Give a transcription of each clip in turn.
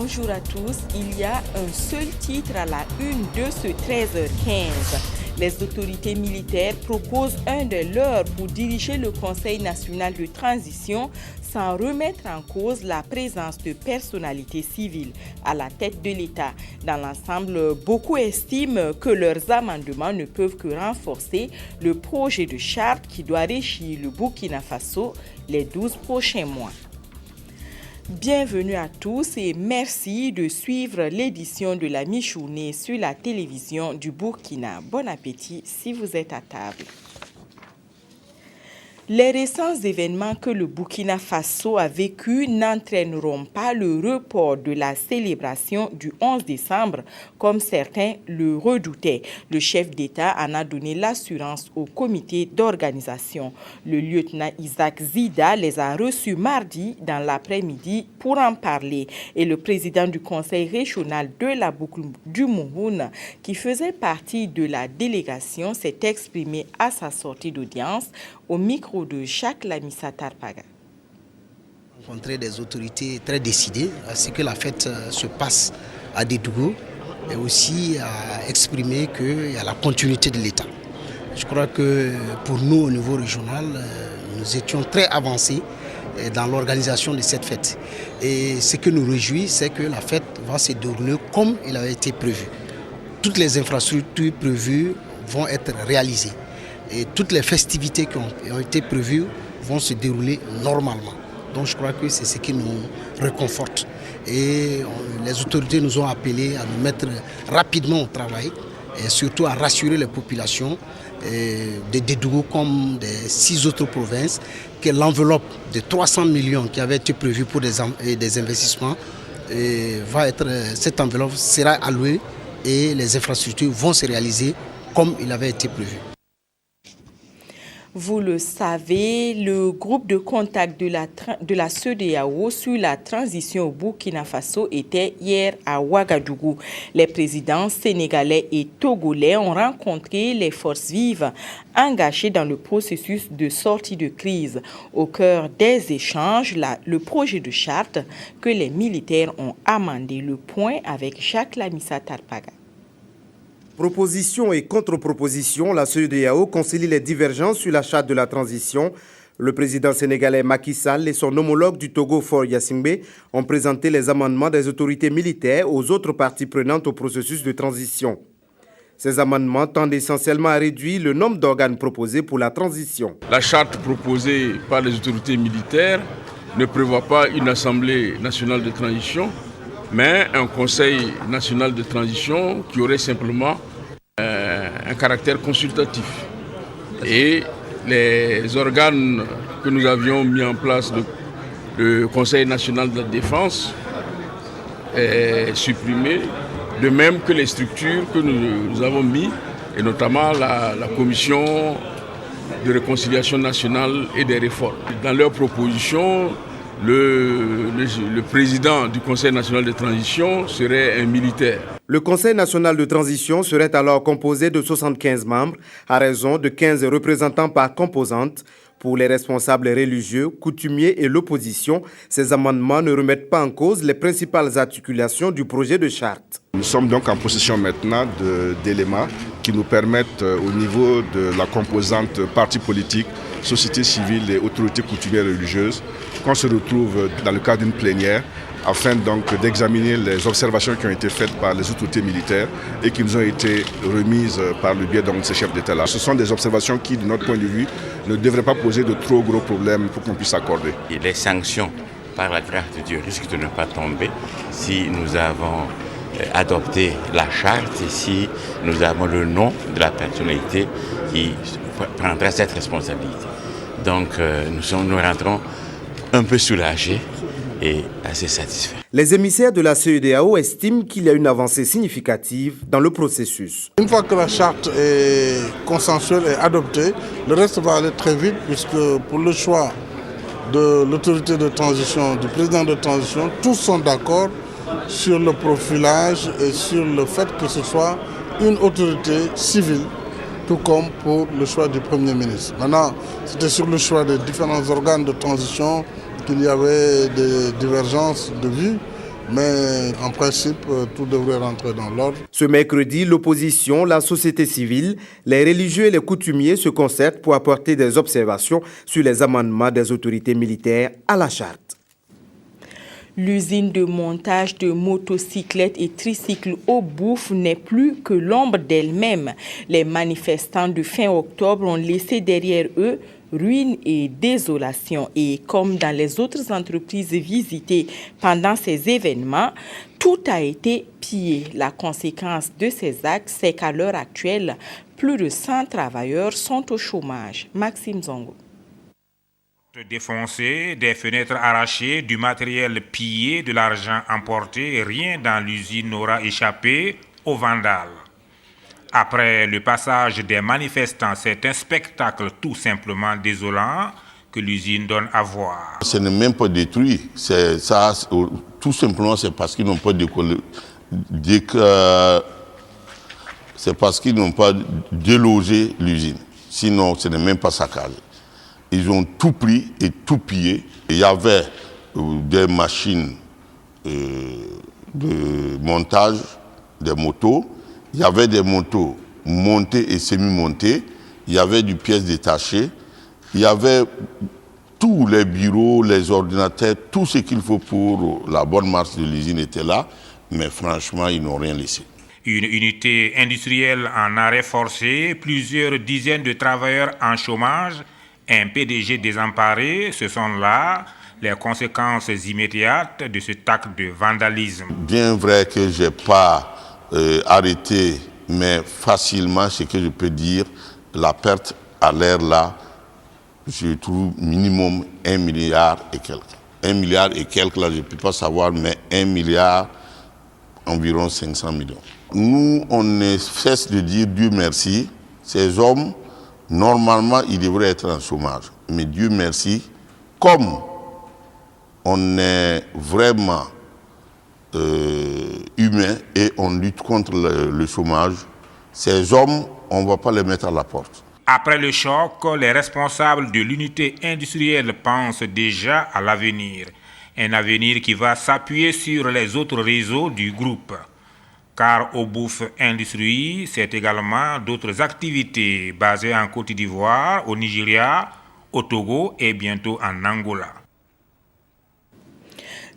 Bonjour à tous. Il y a un seul titre à la une de ce 13h15. Les autorités militaires proposent un de leurs pour diriger le Conseil national de transition sans remettre en cause la présence de personnalités civiles à la tête de l'État. Dans l'ensemble, beaucoup estiment que leurs amendements ne peuvent que renforcer le projet de charte qui doit régir le Burkina Faso les 12 prochains mois. Bienvenue à tous et merci de suivre l'édition de la mi-journée sur la télévision du Burkina. Bon appétit si vous êtes à table. Les récents événements que le Burkina Faso a vécus n'entraîneront pas le report de la célébration du 11 décembre, comme certains le redoutaient. Le chef d'État en a donné l'assurance au comité d'organisation. Le lieutenant Isaac Zida les a reçus mardi dans l'après-midi pour en parler. Et le président du conseil régional de la boucle du Mouhoun, qui faisait partie de la délégation, s'est exprimé à sa sortie d'audience au micro de Jacques Lamissa Tarpaga. Rencontrer des autorités très décidées à ce que la fête se passe à Dédougou et aussi à exprimer qu'il y a la continuité de l'État. Je crois que pour nous au niveau régional, nous étions très avancés dans l'organisation de cette fête. Et ce qui nous réjouit, c'est que la fête va se dérouler comme il avait été prévu. Toutes les infrastructures prévues vont être réalisées. Et toutes les festivités qui ont été prévues vont se dérouler normalement. Donc je crois que c'est ce qui nous réconforte. Et les autorités nous ont appelés à nous mettre rapidement au travail et surtout à rassurer les populations de Dédougou comme des 6 autres provinces que l'enveloppe de 300 millions qui avait été prévue pour des investissements, cette enveloppe sera allouée et les infrastructures vont se réaliser comme il avait été prévu. Vous le savez, le groupe de contact de la CEDEAO sur la transition au Burkina Faso était hier à Ouagadougou. Les présidents sénégalais et togolais ont rencontré les forces vives engagées dans le processus de sortie de crise. Au cœur des échanges, le projet de charte que les militaires ont amendé. Le point avec Jacques Lamissa Tarpaga. Propositions et contre-propositions, la CEDEAO concilie les divergences sur la charte de la transition. Le président sénégalais Macky Sall et son homologue du Togo Faure Gnassingbé ont présenté les amendements des autorités militaires aux autres parties prenantes au processus de transition. Ces amendements tendent essentiellement à réduire le nombre d'organes proposés pour la transition. La charte proposée par les autorités militaires ne prévoit pas une assemblée nationale de transition, mais un conseil national de transition qui aurait simplement un caractère consultatif. Et les organes que nous avions mis en place, le Conseil national de la défense, est supprimé, de même que les structures que nous avons mis, et notamment la Commission de réconciliation nationale et des réformes. Dans leurs propositions, le président du Conseil national de transition serait un militaire. Le Conseil national de transition serait alors composé de 75 membres, à raison de 15 représentants par composante. Pour les responsables religieux, coutumiers et l'opposition, ces amendements ne remettent pas en cause les principales articulations du projet de charte. Nous sommes donc en possession maintenant d'éléments qui nous permettent, au niveau de la composante partis politiques, société civile et autorités coutumières et religieuses, qu'on se retrouve dans le cadre d'une plénière afin donc d'examiner les observations qui ont été faites par les autorités militaires et qui nous ont été remises par le biais de ces chefs d'État-là. Ce sont des observations qui, de notre point de vue, ne devraient pas poser de trop gros problèmes pour qu'on puisse accorder. Et les sanctions, par la grâce de Dieu, risquent de ne pas tomber si nous avons adopté la charte et si nous avons le nom de la personnalité qui prendra cette responsabilité. Donc nous rentrons un peu soulagés et assez satisfaits. Les émissaires de la CEDEAO estiment qu'il y a une avancée significative dans le processus. Une fois que la charte est consensuelle et adoptée, le reste va aller très vite puisque pour le choix de l'autorité de transition, du président de transition, tous sont d'accord sur le profilage et sur le fait que ce soit une autorité civile, tout comme pour le choix du Premier ministre. Maintenant, c'était sur le choix des différents organes de transition qu'il y avait des divergences de vues, Mais en principe, tout devrait rentrer dans l'ordre. Ce mercredi, l'opposition, la société civile, les religieux et les coutumiers se concertent pour apporter des observations sur les amendements des autorités militaires à la charte. L'usine de montage de motocyclettes et tricycles au Bouf n'est plus que l'ombre d'elle-même. Les manifestants de fin octobre ont laissé derrière eux ruines et désolation. Et comme dans les autres entreprises visitées pendant ces événements, tout a été pillé. La conséquence de ces actes, c'est qu'à l'heure actuelle, plus de 100 travailleurs sont au chômage. Maxime Zongo. Défoncés, des fenêtres arrachées, du matériel pillé, de l'argent emporté, rien dans l'usine n'aura échappé aux vandales. Après le passage des manifestants, c'est un spectacle tout simplement désolant que l'usine donne à voir. Ce n'est même pas détruit, tout simplement c'est parce qu'ils n'ont pas délogé l'usine. Sinon, ce n'est même pas saccagé. Ils ont tout pris et tout pillé. Il y avait des machines de montage, des motos. Il y avait des motos montées et semi-montées. Il y avait des pièces détachées. Il y avait tous les bureaux, les ordinateurs, tout ce qu'il faut pour la bonne marche de l'usine était là. Mais franchement, ils n'ont rien laissé. Une unité industrielle en arrêt forcé, plusieurs dizaines de travailleurs en chômage, un PDG désemparé, ce sont là les conséquences immédiates de cet acte de vandalisme. Bien vrai que je n'ai pas arrêté, mais facilement, ce que je peux dire, la perte à l'air là, je trouve minimum 1 milliard et quelques. 1 milliard et quelques, là, je ne peux pas savoir, mais 1 milliard, environ 500 millions. Nous, on ne cesse de dire Dieu merci, ces hommes, normalement, ils devraient être en chômage. Mais Dieu merci, comme on est vraiment humain et on lutte contre le chômage, ces hommes, on ne va pas les mettre à la porte. Après le choc, les responsables de l'unité industrielle pensent déjà à l'avenir. Un avenir qui va s'appuyer sur les autres réseaux du groupe. Car au Bouf Industrie, c'est également d'autres activités basées en Côte d'Ivoire, au Nigeria, au Togo et bientôt en Angola.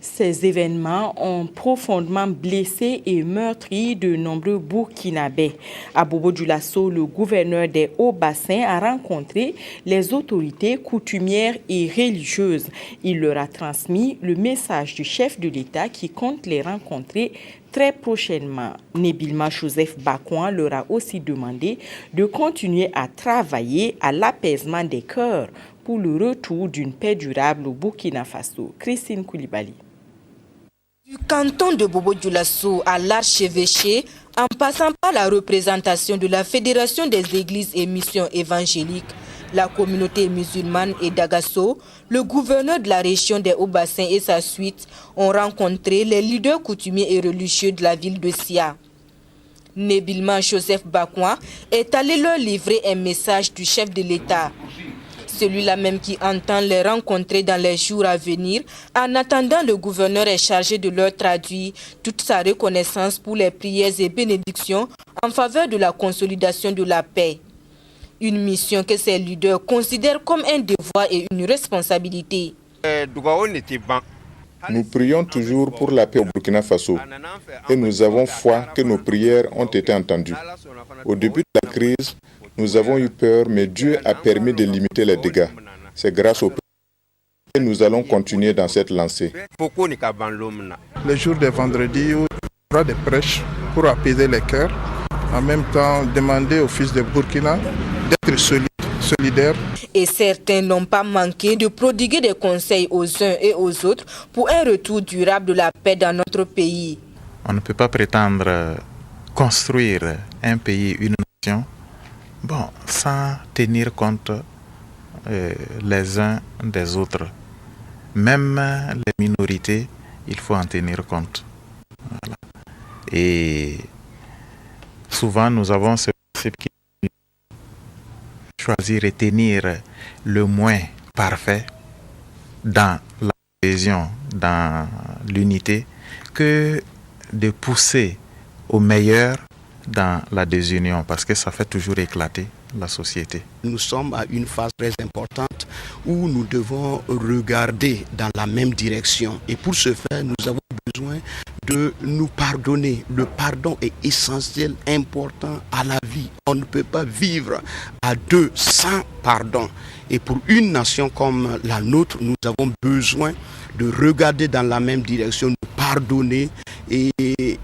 Ces événements ont profondément blessé et meurtri de nombreux Burkinabés. À Bobo-Dioulasso, le gouverneur des Hauts-Bassins a rencontré les autorités coutumières et religieuses. Il leur a transmis le message du chef de l'État qui compte les rencontrer très prochainement. Nébilma Joseph Bakouan leur a aussi demandé de continuer à travailler à l'apaisement des cœurs pour le retour d'une paix durable au Burkina Faso. Christine Koulibaly. Du canton de Bobo-Dioulasso à l'archevêché, en passant par la représentation de la Fédération des églises et missions évangéliques, la communauté musulmane et d'Agasso, le gouverneur de la région des Hauts-Bassins et sa suite ont rencontré les leaders coutumiers et religieux de la ville de Sia. Nébilma Joseph Bakouan est allé leur livrer un message du chef de l'État. Celui-là même qui entend les rencontrer dans les jours à venir. En attendant, le gouverneur est chargé de leur traduire toute sa reconnaissance pour les prières et bénédictions en faveur de la consolidation de la paix. Une mission que ces leaders considèrent comme un devoir et une responsabilité. Nous prions toujours pour la paix au Burkina Faso et nous avons foi que nos prières ont été entendues. Au début de la crise, nous avons eu peur, mais Dieu a permis de limiter les dégâts. C'est grâce au peuple que nous allons continuer dans cette lancée. Les jours des vendredis, il y aura des prêches pour apaiser les cœurs. En même temps, demander au fils de Burkina d'être solidaires. Et certains n'ont pas manqué de prodiguer des conseils aux uns et aux autres pour un retour durable de la paix dans notre pays. On ne peut pas prétendre construire un pays, une nation, sans tenir compte les uns des autres. Même les minorités, il faut en tenir compte. Voilà. Et souvent, nous avons ce principe qui choisir et tenir le moins parfait dans la cohésion, dans l'unité, que de pousser au meilleur dans la désunion, parce que ça fait toujours éclater la société. Nous sommes à une phase très importante où nous devons regarder dans la même direction. Et pour ce faire, nous avons besoin de nous pardonner. Le pardon est essentiel, important à la vie. On ne peut pas vivre à deux sans pardon. Et pour une nation comme la nôtre, nous avons besoin de regarder dans la même direction, nous pardonner et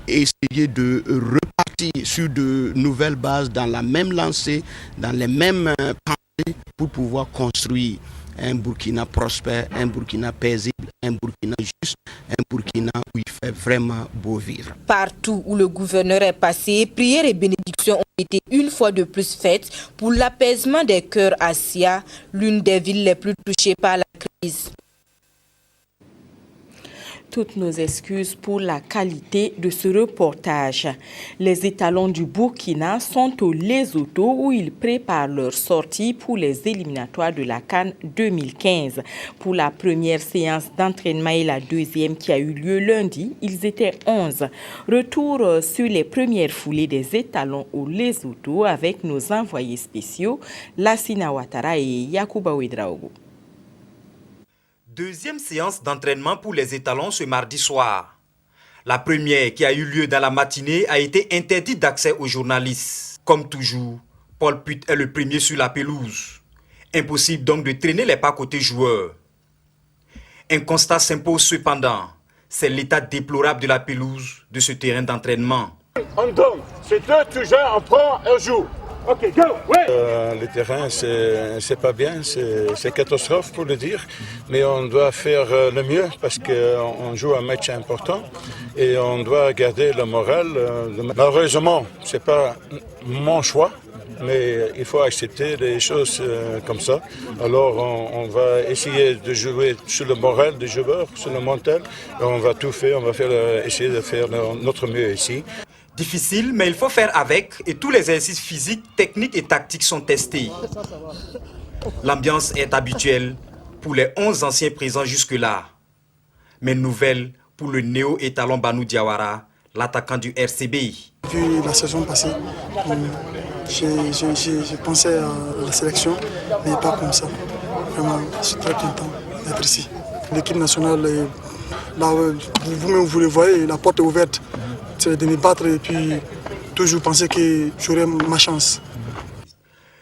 essayer de repartir sur de nouvelles bases, dans la même lancée, dans les mêmes pensées, pour pouvoir construire un Burkina prospère, un Burkina paisible, un Burkina juste, un Burkina où il fait vraiment beau vivre. Partout où le gouverneur est passé, prières et bénédictions ont été une fois de plus faites pour l'apaisement des cœurs à Sia, l'une des villes les plus touchées par la crise. Toutes nos excuses pour la qualité de ce reportage. Les étalons du Burkina sont au Lesotho où ils préparent leur sortie pour les éliminatoires de la CAN 2015. Pour la première séance d'entraînement et la deuxième qui a eu lieu lundi, ils étaient 11. Retour sur les premières foulées des étalons au Lesotho avec nos envoyés spéciaux Lassina Ouattara et Yacouba Ouedraogo. Deuxième séance d'entraînement pour les étalons ce mardi soir. La première, qui a eu lieu dans la matinée, a été interdite d'accès aux journalistes. Comme toujours, Paul Put est le premier sur la pelouse. Impossible donc de traîner les pas côté joueurs. Un constat s'impose cependant. C'est l'état déplorable de la pelouse de ce terrain d'entraînement. On donne, c'est deux toujours, on prend un jour. Ok, go, ouais. Le terrain, c'est pas bien, c'est catastrophe pour le dire, mais on doit faire le mieux parce qu'on joue un match important et on doit garder le moral. Malheureusement, c'est pas mon choix, mais il faut accepter les choses comme ça. Alors on va essayer de jouer sur le moral des joueurs, sur le mental, et on va tout faire, on va essayer de faire notre mieux ici. Difficile, mais il faut faire avec et tous les exercices physiques, techniques et tactiques sont testés. L'ambiance est habituelle pour les 11 anciens présents jusque-là. Mais nouvelle pour le néo-étalon Banou Diawara, l'attaquant du RCB. Depuis la saison passée, j'ai pensé à la sélection, mais pas comme ça. Vraiment, je suis très content d'être ici. L'équipe nationale, là, vous-même vous le voyez, la porte est ouverte. C'est de me battre et puis toujours penser que j'aurai ma chance.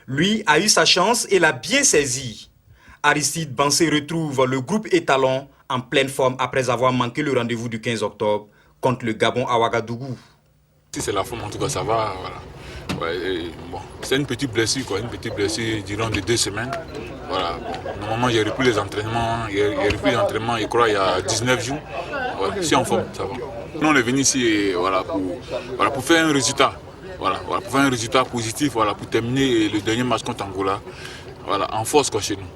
Lui a eu sa chance et l'a bien saisi. Aristide Bansé retrouve le groupe étalon en pleine forme après avoir manqué le rendez-vous du 15 octobre contre le Gabon à Ouagadougou. Si c'est la forme, en tout cas, ça va. Voilà. Ouais, bon, c'est une petite blessure, quoi, une petite blessure durant les 2 semaines. Voilà. Bon, normalement, j'ai repris les entraînements. Je crois, il y a 19 jours. Voilà. Si en forme, ça va. Nous, on est venu ici pour faire un résultat. Voilà, pour faire un résultat positif, pour terminer le dernier match contre Angola. Voilà, en force quoi, chez nous.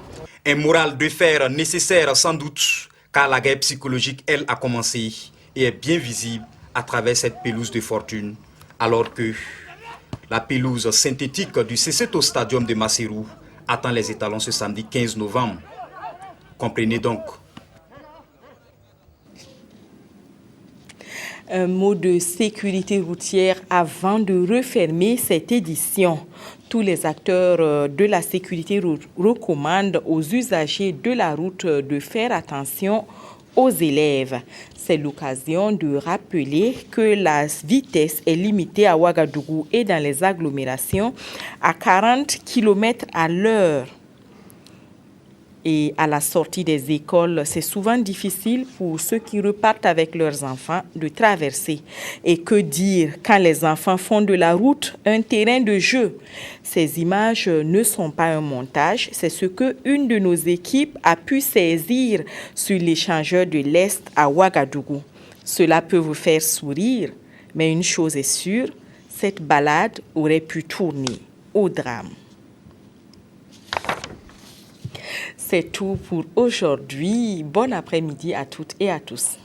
Un moral de fer nécessaire sans doute, car la guerre psychologique, elle, a commencé et est bien visible à travers cette pelouse de fortune, alors que la pelouse synthétique du Seseto Stadium de Maseru attend les étalons ce samedi 15 novembre. Comprenez donc. Un mot de sécurité routière avant de refermer cette édition. Tous les acteurs de la sécurité recommandent aux usagers de la route de faire attention aux élèves. C'est l'occasion de rappeler que la vitesse est limitée à Ouagadougou et dans les agglomérations à 40 km à l'heure. Et à la sortie des écoles, c'est souvent difficile pour ceux qui repartent avec leurs enfants de traverser. Et que dire quand les enfants font de la route un terrain de jeu? Ces images ne sont pas un montage, c'est ce qu'une de nos équipes a pu saisir sur l'échangeur de l'Est à Ouagadougou. Cela peut vous faire sourire, mais une chose est sûre, cette balade aurait pu tourner au drame. C'est tout pour aujourd'hui. Bon après-midi à toutes et à tous.